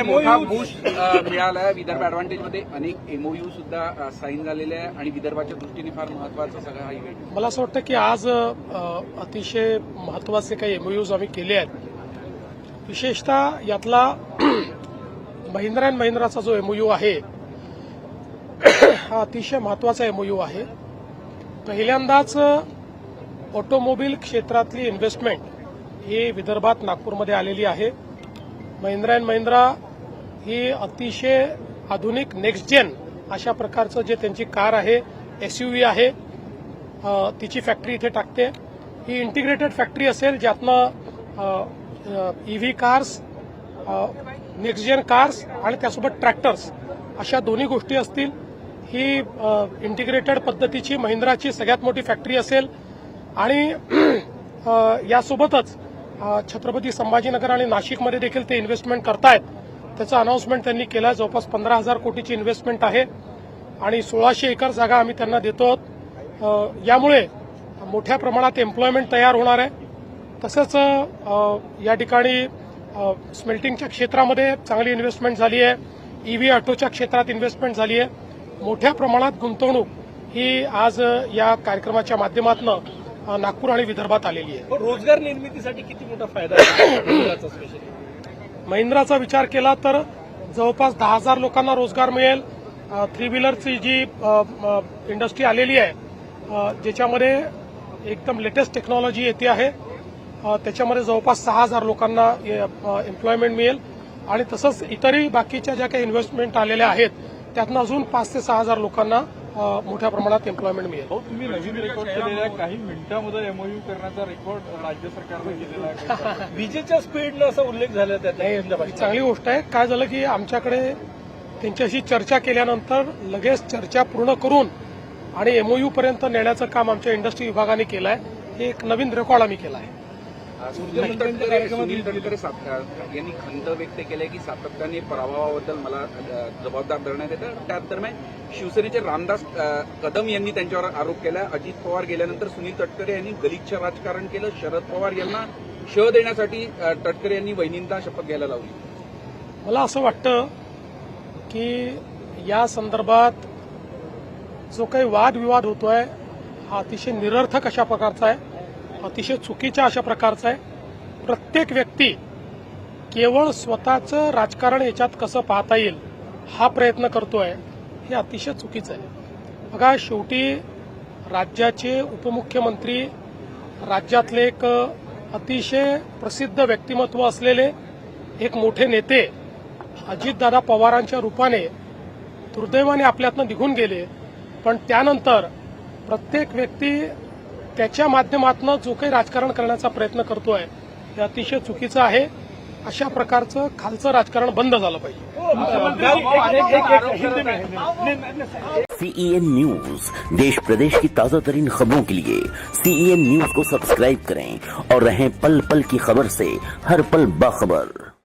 मोठा बूस्ट मिळाला विदर्भ ऍडव्हान्टेज मध्ये अनेक एमओयू सुद्धा साईन झालेले आहे आणि विदर्भाच्या दृष्टीने फार महत्वाचा सगळा हा इव्हेंट. मला असं वाटतं की आज अतिशय महत्वाचे काही एमओयूज आम्ही केले आहेत. विशेषतः यातला महिंद्रा अँड महिंद्राचा जो एमओयू आहे हा अतिशय महत्वाचा एमओयू आहे. पहिल्यांदाच ऑटोमोबाईल क्षेत्रातली इन्व्हेस्टमेंट ही विदर्भात नागपूरमध्ये आलेली आहे. महिंद्रा अँड महिंद्रा ही अतिशय आधुनिक नेक्स्ट जेन अशा प्रकारचं जे त्यांची कार आहे एसयूव्ही आहे तिची फॅक्टरी इथे टाकते. ही इंटिग्रेटेड फॅक्टरी असेल ज्यातनं EV cars, next gen cars आणि त्यासोबत ट्रॅक्टर्स अशा दोन्ही गोष्टी असतील. ही इंटिग्रेटेड पद्धतीची महिंद्राची सगळ्यात मोठी फॅक्टरी असेल आणि यासोबतच छत्रपती संभाजीनगर आणि नाशिकमध्ये देखील ते इन्व्हेस्टमेंट करतायत. त्याचं अनाउन्समेंट त्यांनी केलं आहे. जवळपास 15,000 कोटीची इन्व्हेस्टमेंट आहे आणि 1600 एकर जागा आम्ही त्यांना देतो. यामुळे मोठ्या प्रमाणात एम्प्लॉयमेंट तयार होणार आहे. तसंच या ठिकाणी स्मेल्टिंगच्या क्षेत्रामध्ये चांगली इन्व्हेस्टमेंट झाली आहे. ईव्ही ऑटोच्या क्षेत्रात इन्व्हेस्टमेंट झाली आहे. मोठ्या प्रमाणात गुंतवणूक ही आज या कार्यक्रमाच्या माध्यमातून नागपूर आणि विदर्भात आलेली आहे. रोजगार निर्मितीसाठी किती मोठा फायदा आहे महिंद्राचा विचार केला तर जवळपास 10,000 लोकांना रोजगार मिळेल. 3 व्हीलरची जी इंडस्ट्री आलेली आहे ज्याच्यामध्ये एकदम लेटेस्ट टेक्नॉलॉजी येते आहे त्याच्यामध्ये जवळपास 6,000 लोकांना एम्प्लॉयमेंट मिळेल आणि तसंच इतरही बाकीच्या ज्या काही इन्व्हेस्टमेंट आलेल्या आहेत त्यातनं अजून 5 ते 6,000 लोकांना मोठ्या प्रमाणात एम्प्लॉयमेंट मिळेल. तुम्ही नवीन रेकॉर्ड केलेला काही मिनिटांमध्ये एमओयू करण्याचा रेकॉर्ड राज्य सरकारनं केलेला आहे. विजेच्या स्पीडनं असा उल्लेख झाला त्यात. चांगली गोष्ट आहे. काय झालं की आमच्याकडे त्यांच्याशी चर्चा केल्यानंतर लगेच चर्चा पूर्ण करून आणि एमओयू पर्यंत नेण्याचं काम आमच्या इंडस्ट्री विभागाने केलं आहे. हे एक नवीन रेकॉर्ड आम्ही केला आहे. सुनील तटकरे यांनी खंत व्यक्त केली की सातत्याने पराभवाबद्दल मला जबाबदार धरण्यात येतं. त्याच दरम्यान शिवसेनेचे रामदास कदम यांनी त्यांच्यावर आरोप केला. अजित पवार गेल्यानंतर सुनील तटकरे यांनी गलिच्छ राजकारण केलं. शरद पवार यांना शह देण्यासाठी तटकरे यांनी वहिनींना शपथ घ्यायला लावली. मला असं वाटतं की या संदर्भात जो काही वादविवाद होतोय हा अतिशय निरर्थक अशा प्रकारचा आहे, अतिशय चुकीच्या अशा प्रकारचा आहे. प्रत्येक व्यक्ती केवळ स्वतःचं राजकारण याच्यात कसं पाहता येईल हा प्रयत्न करतोय हे अतिशय चुकीचं आहे. बघा शेवटी राज्याचे उपमुख्यमंत्री, राज्यातले एक अतिशय प्रसिद्ध व्यक्तिमत्व असलेले एक मोठे नेते अजितदादा पवारांच्या रूपाने दुर्दैवाने आपल्यातनं निघून गेले. पण त्यानंतर प्रत्येक व्यक्ती त्याच्या माध्यमातून जो काही राजकारण करण्याचा प्रयत्न करतोय हे अतिशय चुकीचं आहे. अशा प्रकारचं खालचं राजकारण बंद झालं पाहिजे. CEN न्यूज देश प्रदेश की ताजा तरीन खबरों के लिए CEN न्यूज को सब्सक्राइब करें और रहें पल पल की खबर से हर पल बाखबर.